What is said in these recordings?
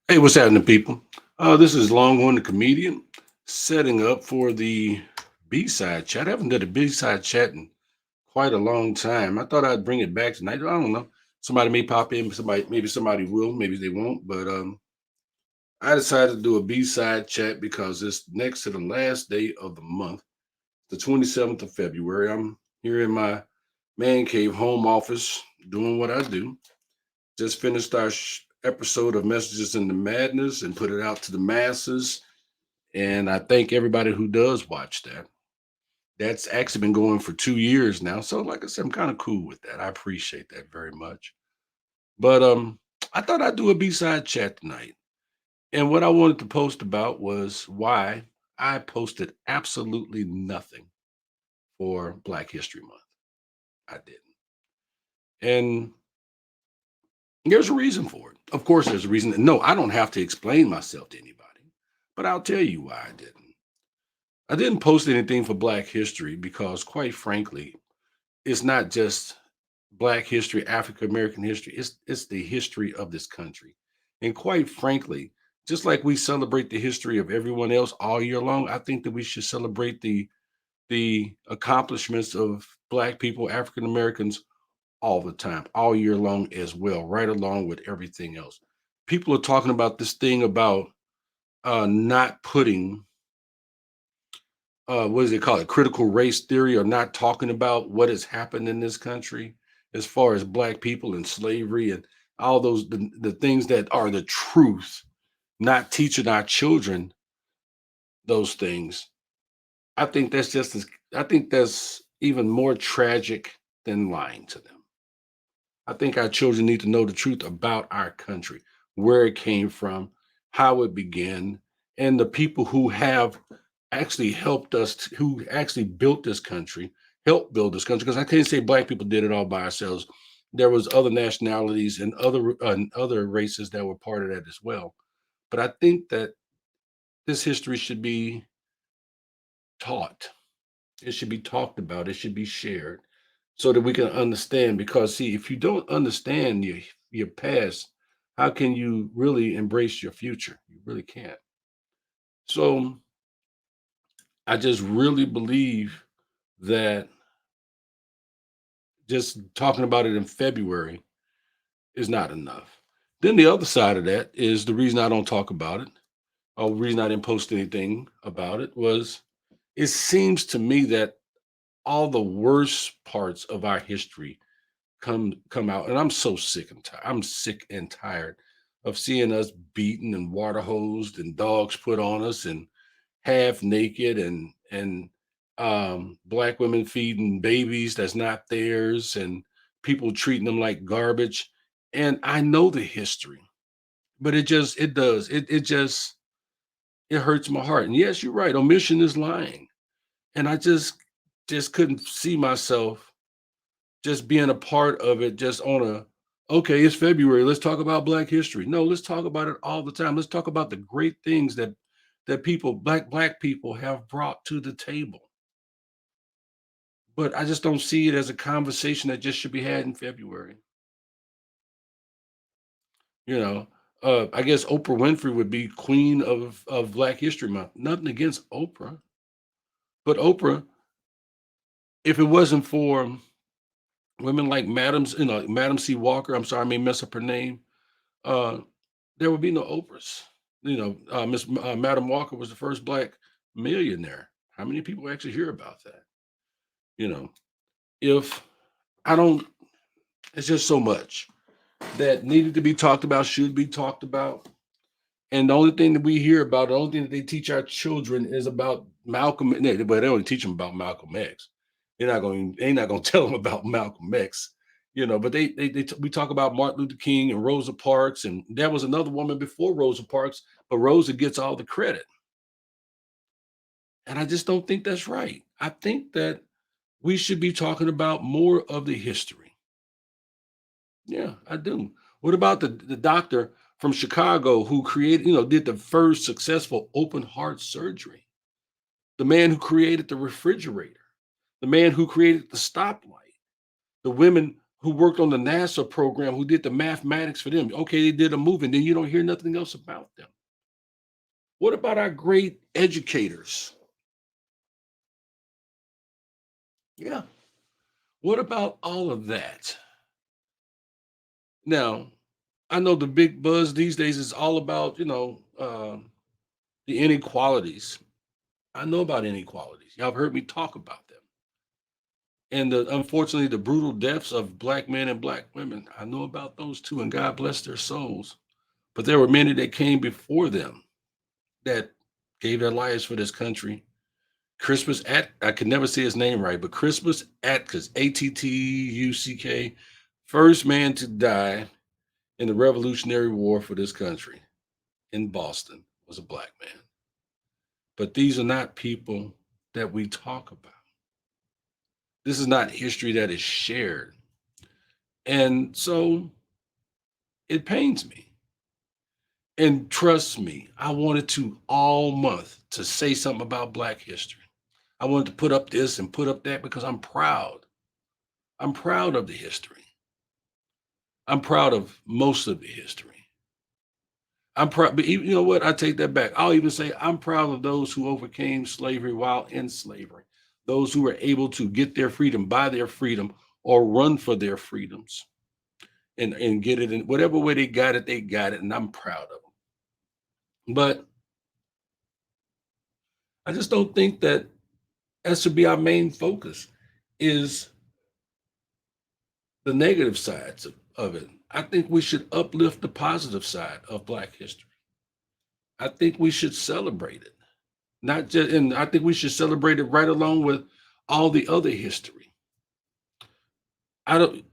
Hey, what's happening, people? This is Longhorn, the comedian, setting up for the B-side chat. I haven't done a B-side chat in quite a long time. I thought I'd bring it back tonight. I don't know. Somebody may pop in. Maybe somebody will. Maybe they won't. But I decided to do a B-side chat because it's next to the last day of the month, the 27th of February. I'm here in my man cave home office doing what I do. Just finished our episode of Messages in the Madness and put it out to the masses. And I thank everybody who does watch that. That's actually been going for 2 years now. So, like I said, I'm kind of cool with that. I appreciate that very much. But I thought I'd do a B-side chat tonight. And what I wanted to post about was why I posted absolutely nothing for Black History Month. I didn't. And there's a reason for it. Of course, there's a reason. No, I don't have to explain myself to anybody, but I'll tell you why I didn't. I didn't post anything for Black history because, quite frankly, it's not just Black history, African American history. It's the history of this country, and quite frankly, just like we celebrate the history of everyone else all year long, I think that we should celebrate the accomplishments of Black people, African Americans, all the time, all year long as well, right along with everything else. People are talking about this thing about not putting what does it call it, critical race theory, or not talking about what has happened in this country as far as Black people and slavery and all those the things that are the truth, not teaching our children those things. I think that's just as I think that's even more tragic than lying to them. I think our children need to know the truth about our country, where it came from, how it began, and the people who have actually helped us, who actually built this country, helped build this country. Because I can't say Black people did it all by ourselves. There was other nationalities and other races that were part of that as well. But I think that this history should be taught. It should be talked about. It should be shared so that we can understand. Because see, if you don't understand your past, how can you really embrace your future? You really can't. So I just really believe that just talking about it in February is not enough. Then the other side of that is the reason I don't talk about it, or the reason I didn't post anything about it was it seems to me that all the worst parts of our history come out, and I'm so sick and tired. I'm sick and tired of seeing us beaten and water hosed and dogs put on us and half naked and Black women feeding babies that's not theirs and people treating them like garbage. And I know the history, but it does it just it hurts my heart. And yes, you're right. Omission is lying, and I just couldn't see myself just being a part of it just on a okay, it's February, let's talk about Black history. No, let's talk about it all the time. Let's talk about the great things that people, black people have brought to the table. But I just don't see it as a conversation that just should be had in February. You know, I guess Oprah Winfrey would be queen of Black History Month. Nothing against Oprah, but Oprah, if it wasn't for women like Madam C. Walker, I'm sorry, I may mess up her name, uh, there would be no Oprahs. Madam Walker was the first Black millionaire. How many people actually hear about that? You know, if I don't, it's just so much that needed to be talked about, should be talked about. And the only thing that we hear about, the only thing that they teach our children is about Malcolm. But they only teach them about Malcolm X. They're not going to tell them about Malcolm X. But we talk about Martin Luther King and Rosa Parks, and there was another woman before Rosa Parks, but Rosa gets all the credit. And I just don't think that's right. I think that we should be talking about more of the history. Yeah, I do. What about the doctor from Chicago who did the first successful open heart surgery? The man who created the refrigerator, the man who created the stoplight, the women who worked on the NASA program, who did the mathematics for them. Okay, they did a movie, and then you don't hear nothing else about them. What about our great educators? Yeah. What about all of that? Now, I know the big buzz these days is all about, the inequalities. I know about inequalities. Y'all have heard me talk about them. And unfortunately, the brutal deaths of black men and black women. I know about those too, and God bless their souls. But there were many that came before them that gave their lives for this country. Christmas at I can never say his name right, but Christmas Attuck, Attuck, first man to die in the Revolutionary War for this country in Boston was a black man. But these are not people that we talk about. This is not history that is shared. And so it pains me. And trust me, I wanted to all month to say something about Black history. I wanted to put up this and put up that because I'm proud. I'm proud of the history. I'm proud of most of the history. I'm proud, but you know what? I take that back. I'll even say I'm proud of those who overcame slavery while in slavery, those who were able to get their freedom, buy their freedom, or run for their freedoms and get it in whatever way they got it, and I'm proud of them. But I just don't think that should be our main focus is the negative sides of it. I think we should uplift the positive side of Black history. I think we should celebrate it. Not just, and I think we should celebrate it right along with all the other history. I don't.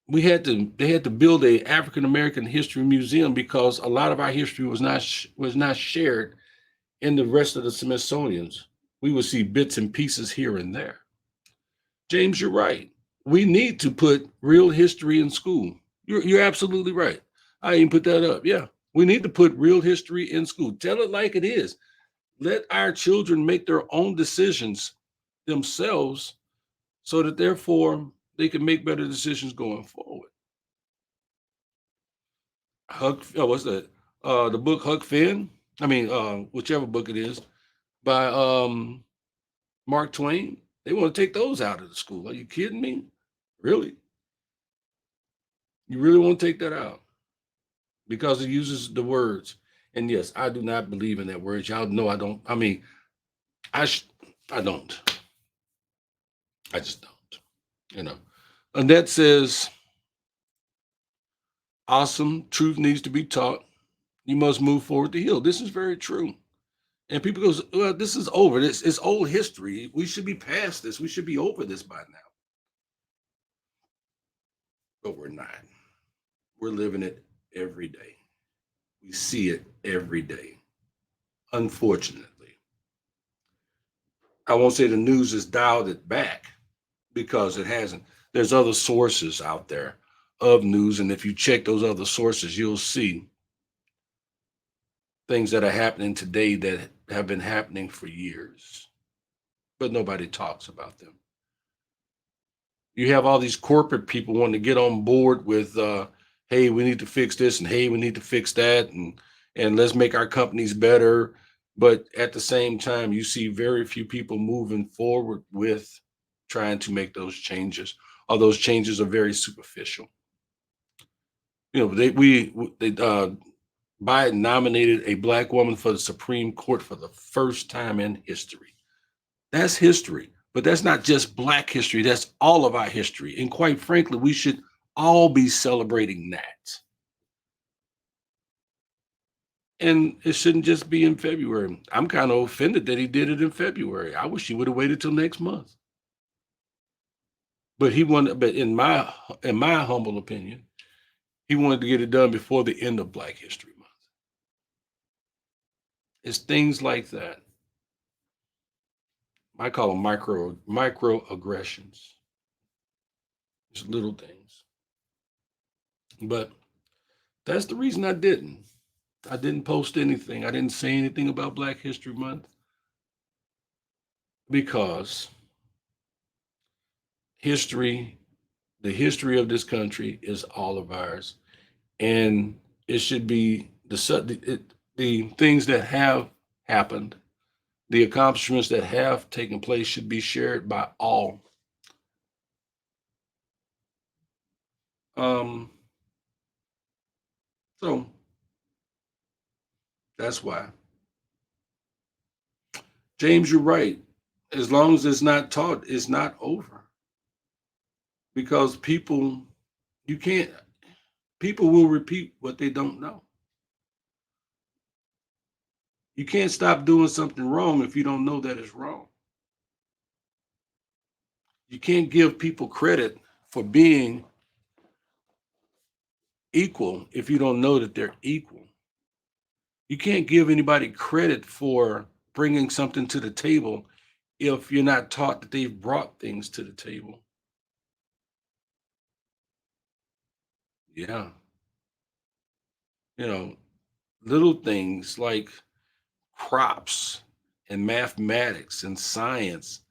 They had to build a African American history museum because a lot of our history was not shared in the rest of the Smithsonian's. We would see bits and pieces here and there. James, you're right. We need to put real history in school. You're absolutely right. I even put that up. Yeah, we need to put real history in school. Tell it like it is. Let our children make their own decisions themselves so that therefore they can make better decisions going forward. What's that? The book Huck Finn. I mean, whichever book it is by Mark Twain. They want to take those out of the school. Are you kidding me? Really? You really want to take that out because it uses the words. And yes, I do not believe in that words. Y'all know I don't. I mean, I sh- I don't. I just don't. You know. Annette says, "Awesome. Truth needs to be taught. You must move forward to heal." This is very true. And people goes, "Well, this is over. This is old history. We should be past this. We should be over this by now." But we're not. We're living it every day. We see it every day. Unfortunately, I won't say the news has dialed it back because it hasn't. There's other sources out there of news, and if you check those other sources, you'll see things that are happening today that have been happening for years, but nobody talks about them. You have all these corporate people wanting to get on board with, hey, we need to fix this, and hey, we need to fix that, and let's make our companies better. But at the same time, you see very few people moving forward with trying to make those changes. All those changes are very superficial. Biden nominated a black woman for the Supreme Court for the first time in history. That's history, but that's not just black history. That's all of our history. And quite frankly, we should all be celebrating that. And it shouldn't just be in February. I'm kind of offended that he did it in February. I wish he would have waited till next month. But he wanted, but in my humble opinion, he wanted to get it done before the end of Black History Month. It's things like that. I call them microaggressions. Just little things. But that's the reason I didn't. I didn't post anything. I didn't say anything about Black History Month because history The history of this country is all of ours, and it should be the things that have happened, the accomplishments that have taken place should be shared by all. Um, so that's why, James, you're right. As long as it's not taught, it's not over because you can't, people will repeat what they don't know. You can't stop doing something wrong if you don't know that it's wrong. You can't give people credit for being equal if you don't know that they're equal. You can't give anybody credit for bringing something to the table if you're not taught that they've brought things to the table. Yeah. You know, little things like crops and mathematics and science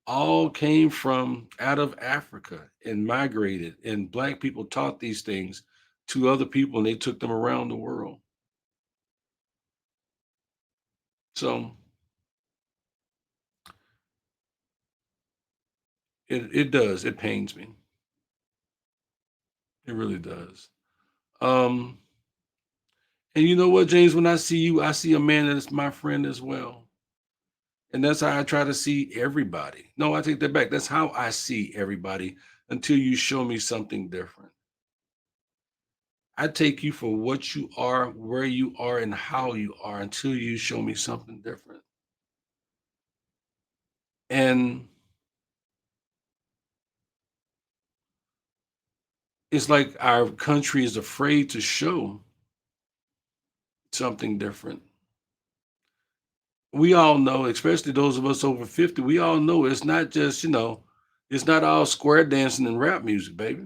all came from out of Africa and migrated, and black people taught these things to other people and they took them around the world. So it does. It pains me. It really does. Um, and you know what, James? When I see you, I see a man that is my friend as well. And that's how I try to see everybody. No, I take that back. That's how I see everybody until you show me something different. I take you for what you are, where you are, and how you are until you show me something different. And it's like our country is afraid to show something different. We all know, especially those of us over 50, we all know it's not just, it's not all square dancing and rap music, baby.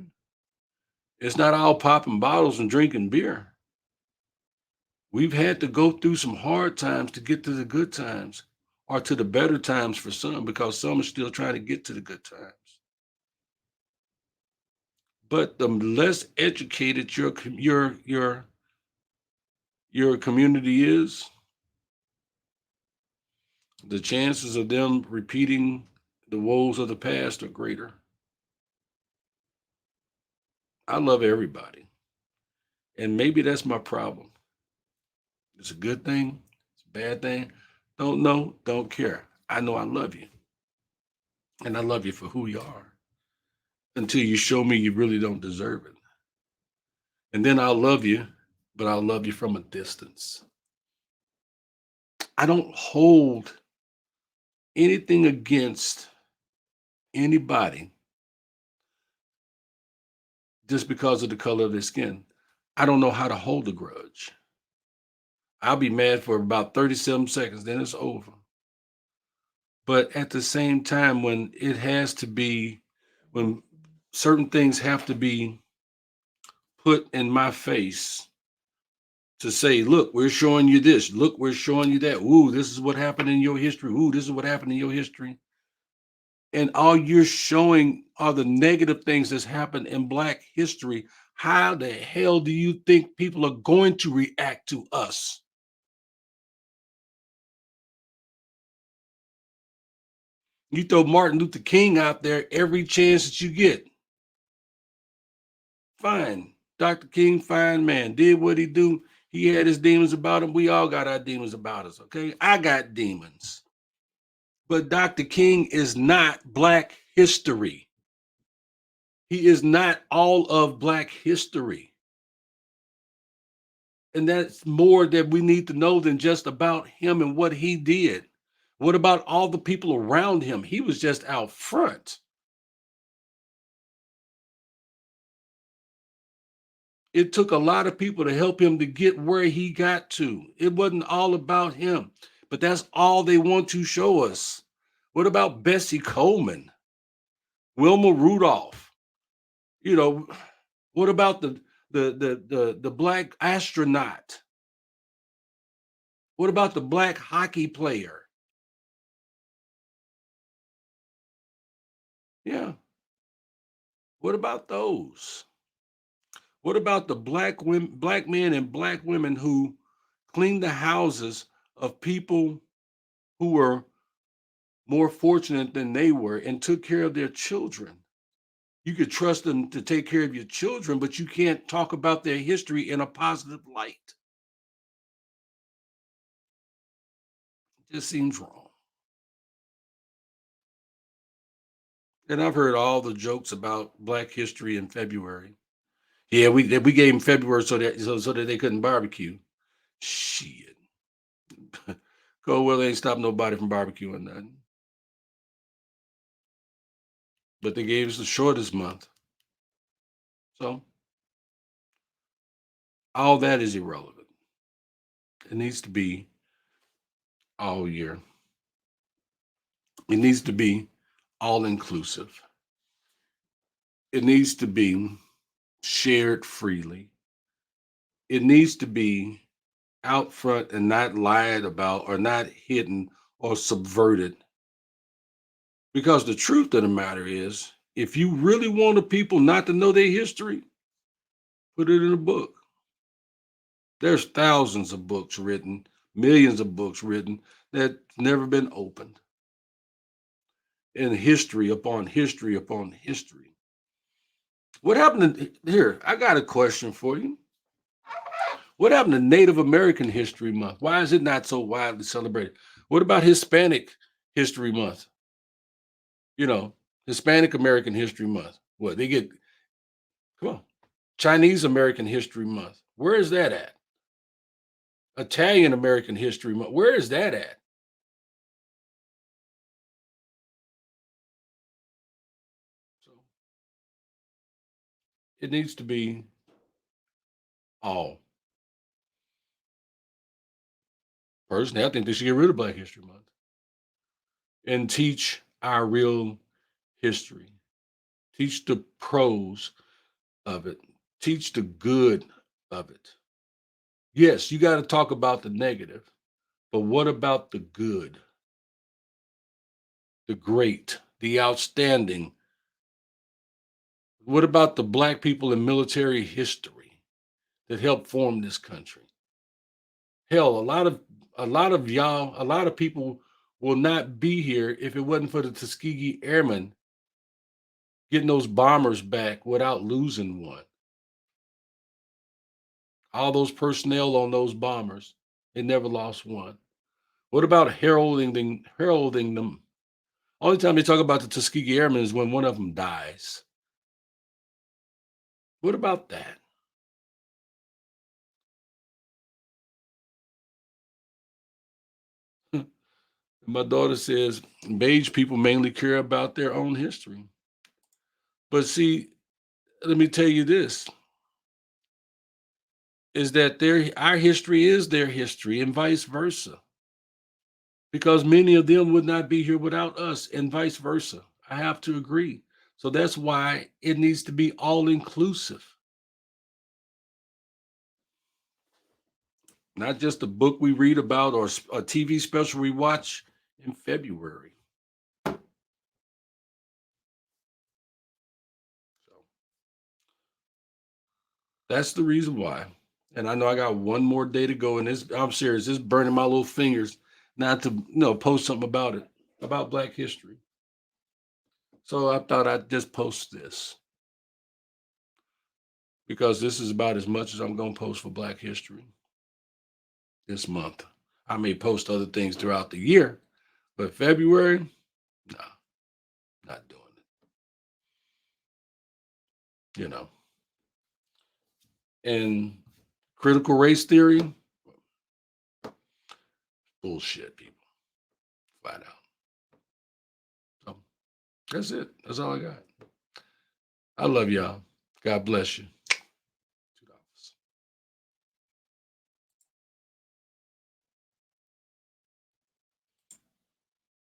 It's not all popping bottles and drinking beer. We've had to go through some hard times to get to the good times or to the better times for some because some are still trying to get to the good times. But the less educated your community is, the chances of them repeating the woes of the past are greater. I love everybody. And maybe that's my problem. It's a good thing, it's a bad thing. Don't know, don't care. I know I love you. And I love you for who you are until you show me you really don't deserve it. And then I'll love you, but I'll love you from a distance. I don't hold anything against anybody just because of the color of their skin. I don't know how to hold a grudge. I'll be mad for about 37 seconds, then it's over. But at the same time, when certain things have to be put in my face to say, look, we're showing you this, look, we're showing you that. Ooh, this is what happened in your history. Ooh, this is what happened in your history. And all you're showing are the negative things that's happened in Black history. How the hell do you think people are going to react to us? You throw Martin Luther King out there every chance that you get. Fine. Dr. King, fine man, did what he do. He had his demons about him. We all got our demons about us, okay? I got demons. But Dr. King is not Black history. He is not all of Black history. And that's more that we need to know than just about him and what he did. What about all the people around him? He was just out front. It took a lot of people to help him to get where he got to. It wasn't all about him, but that's all they want to show us. What about Bessie Coleman, Wilma Rudolph? You know, what about the black astronaut? What about the black hockey player? Yeah. What about those? What about the black women, black men and black women who cleaned the houses of people who were more fortunate than they were and took care of their children? You could trust them to take care of your children, but you can't talk about their history in a positive light. It just seems wrong. And I've heard all the jokes about Black history in February. Yeah, we gave them February so that they couldn't barbecue. Shit. Cold weather ain't stopped nobody from barbecuing nothing. But they gave us the shortest month. So all that is irrelevant. It needs to be all year. It needs to be all inclusive. It needs to be shared freely. It needs to be out front and not lied about or not hidden or subverted. Because the truth of the matter is, if you really want the people not to know their history, put it in a book. There's thousands of books written, millions of books written that's never been opened. And history upon history upon history. What happened here? I got a question for you. What happened to Native American History Month? Why is it not so widely celebrated? What about Hispanic History Month? You know, Hispanic American History Month. What they get? Come on, Chinese American History Month. Where is that at? Italian American History Month. Where is that at? So it needs to be all. Personally, I think they should get rid of Black History Month and teach our real history. Teach the pros of it. Teach the good of it. Yes, you got to talk about the negative, but what about the good, the great, the outstanding? What about the Black people in military history that helped form this country? Hell, a lot of people will not be here if it wasn't for the Tuskegee Airmen getting those bombers back without losing one. All those personnel on those bombers, they never lost one. What about heralding them? Only time they talk about the Tuskegee Airmen is when one of them dies. What about that? My daughter says beige people mainly care about their own history. But see, let me tell you this is that our history is their history and vice versa. Because many of them would not be here without us and vice versa. I have to agree. So that's why it needs to be all inclusive, not just a book we read about or a TV special we watch in February. So that's the reason why. And I know I got one more day to go, and this I'm serious. It's burning my little fingers not to post something about it, about Black history. So I thought I'd just post this because this is about as much as I'm going to post for Black history this month. I may post other things throughout the year, but February, no, not doing it. And critical race theory, bullshit, people, flat out. So that's it. That's all I got. I love y'all. God bless you.